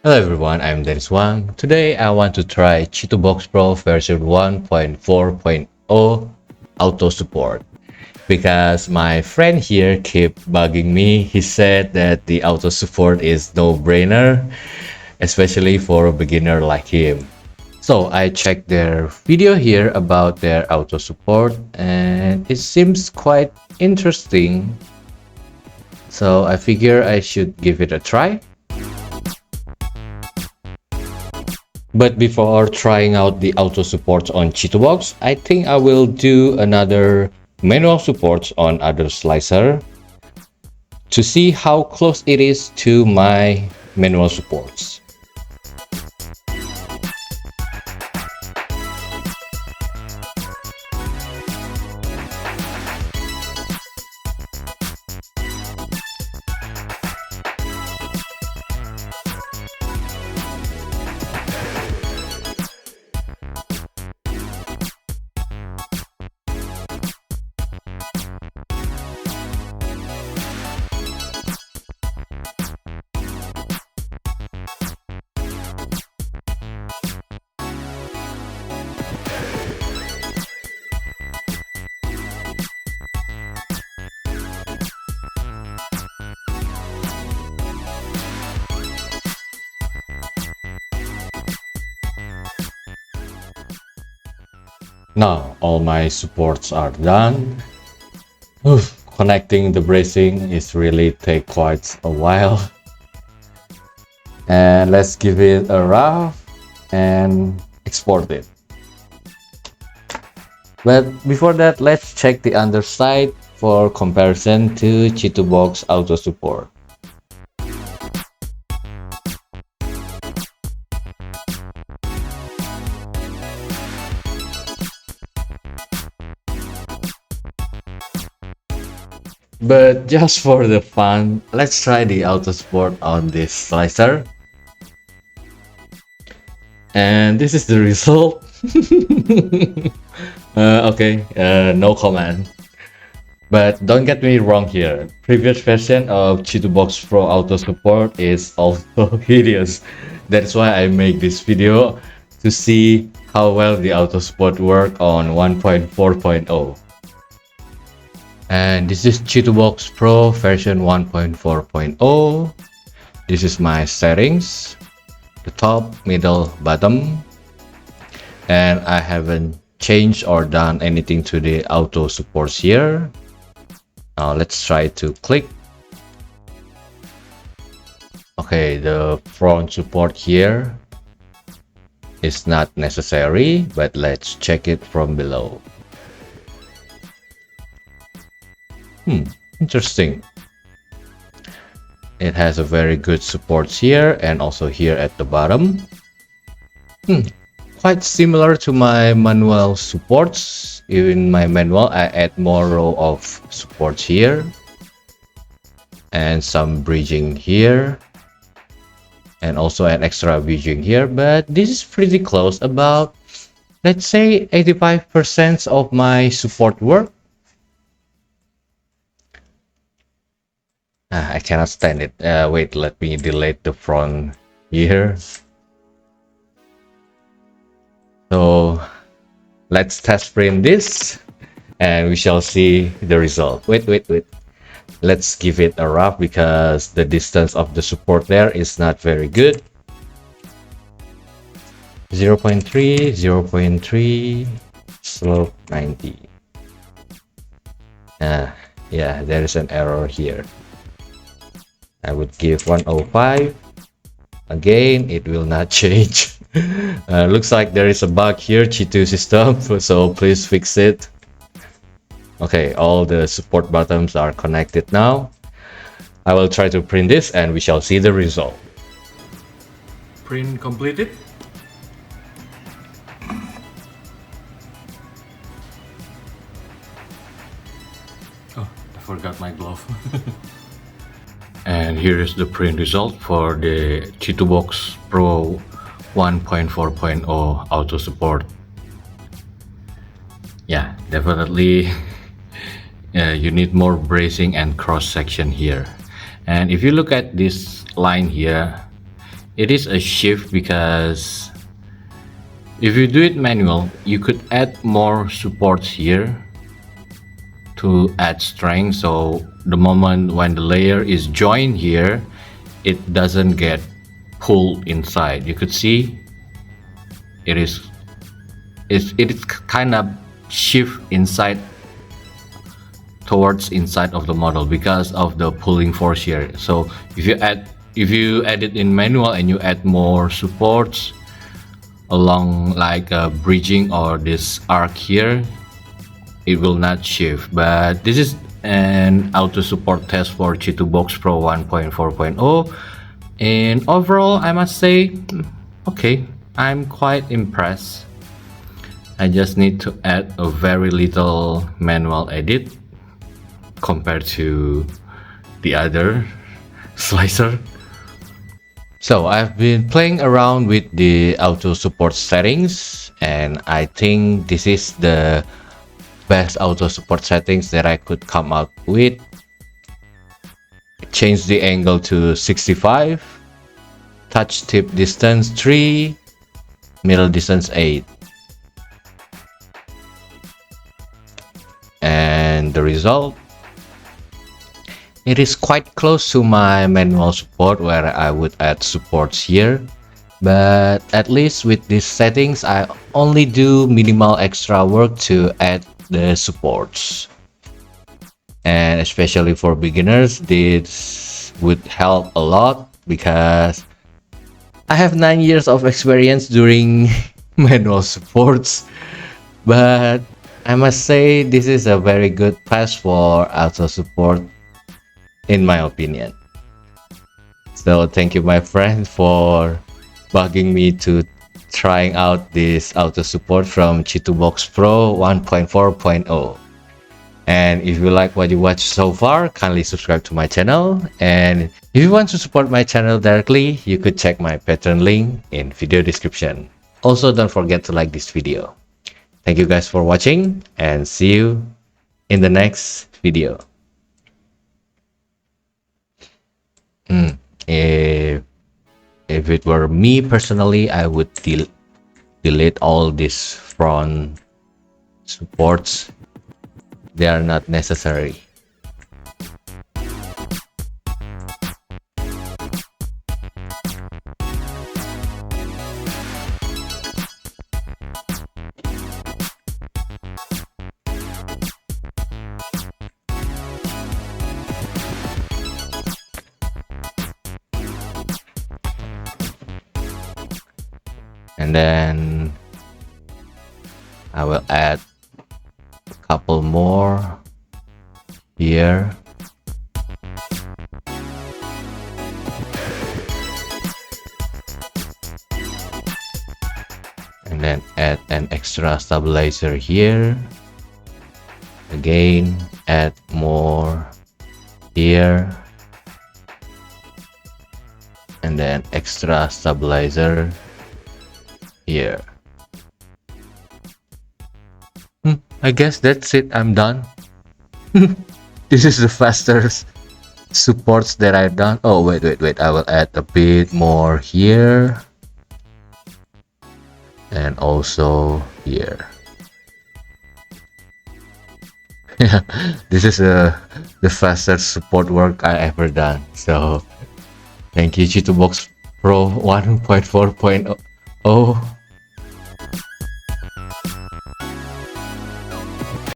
Hello everyone, I'm Dennis Wang. Today I want to try CHITUBOX Pro version 1.4.0 auto support because my friend here kept bugging me. He said that the auto support is no-brainer, especially for a beginner like him. So I checked their video here about their auto support and it seems quite interesting. So I figure I should give it a try. But before trying out the auto supports on CHITUBOX, I think I will do another manual supports on other slicer to see how close it is to my manual supports. Now all my supports are done. Oof, connecting the bracing is really take quite a while. And let's give it a rough and export it. But before that, let's check the underside for comparison to CHITUBOX auto support. But just for the fun, let's try the auto support on this slicer. And this is the result. No comment. But don't get me wrong here. Previous version of CHITUBOX Pro auto support is also hideous. That's why I make this video to see how well the auto support work on 1.4.0. And this is CHITUBOX Pro version 1.4.0. This is my settings, the top, middle, bottom, and I haven't changed or done anything to the auto supports here. Now let's try to click. Okay, the front support here is not necessary, but let's check it from below. Interesting. It has a very good supports here and also here at the bottom. Quite similar to my manual supports. In my manual, I add more row of supports here and some bridging here and also an extra bridging here, but this is pretty close, about let's say 85% of my support work. I cannot stand it. Wait, let me delete the front here. So let's test print this and we shall see the result. Wait. Let's give it a rough because the distance of the support there is not very good. 0.3, 0.3, slope 90. Yeah, there is an error here. I would give 105. Again, it will not change. Looks like there is a bug here, Chitu system, so please fix it. Okay, all the support buttons are connected now. I will try to print this and we shall see the result. Print completed. Oh, I forgot my glove. And here is the print result for the CHITUBOX Pro 1.4.0 auto support. Yeah, definitely you need more bracing and cross section here. And if you look at this line here, It is a shift because if you do it manual, you could add more supports here to add strength. So the moment when the layer is joined here, it doesn't get pulled inside. You could see it is kind of shift inside towards inside of the model because of the pulling force here. So if you add it in manual and you add more supports along like a bridging or this arc here, it will not shift. But this is an auto support test for CHITUBOX Pro 1.4.0, and overall I must say, okay, I'm quite impressed. I just need to add a very little manual edit compared to the other slicer. So I've been playing around with the auto support settings, and I think this is the best auto support settings that I could come up with. Change the angle to 65, touch tip distance 3, middle distance 8. And the result, it is quite close to my manual support where I would add supports here, but at least with these settings I only do minimal extra work to add the supports. And especially for beginners, this would help a lot because I have 9 years of experience doing manual supports, but I must say this is a very good pass for auto support in my opinion. So thank you my friend for bugging me to trying out this auto support from CHITUBOX Pro 1.4.0. And if you like what you watched so far, kindly subscribe to my channel. And if you want to support my channel directly, you could check my Patreon link in video description. Also, don't forget to like this video. Thank you guys for watching and see you in the next video. If it were me personally, I would delete all these front supports. They are not necessary. And then I will add a couple more here. And then add an extra stabilizer here. Again, add more here. And then extra stabilizer here. I guess that's it. I'm done. This is the fastest supports that I've done. Oh, wait. I will add a bit more here. And also here. Yeah, this is the fastest support work I ever done. So, thank you CHITUBOX Pro 1.4.0.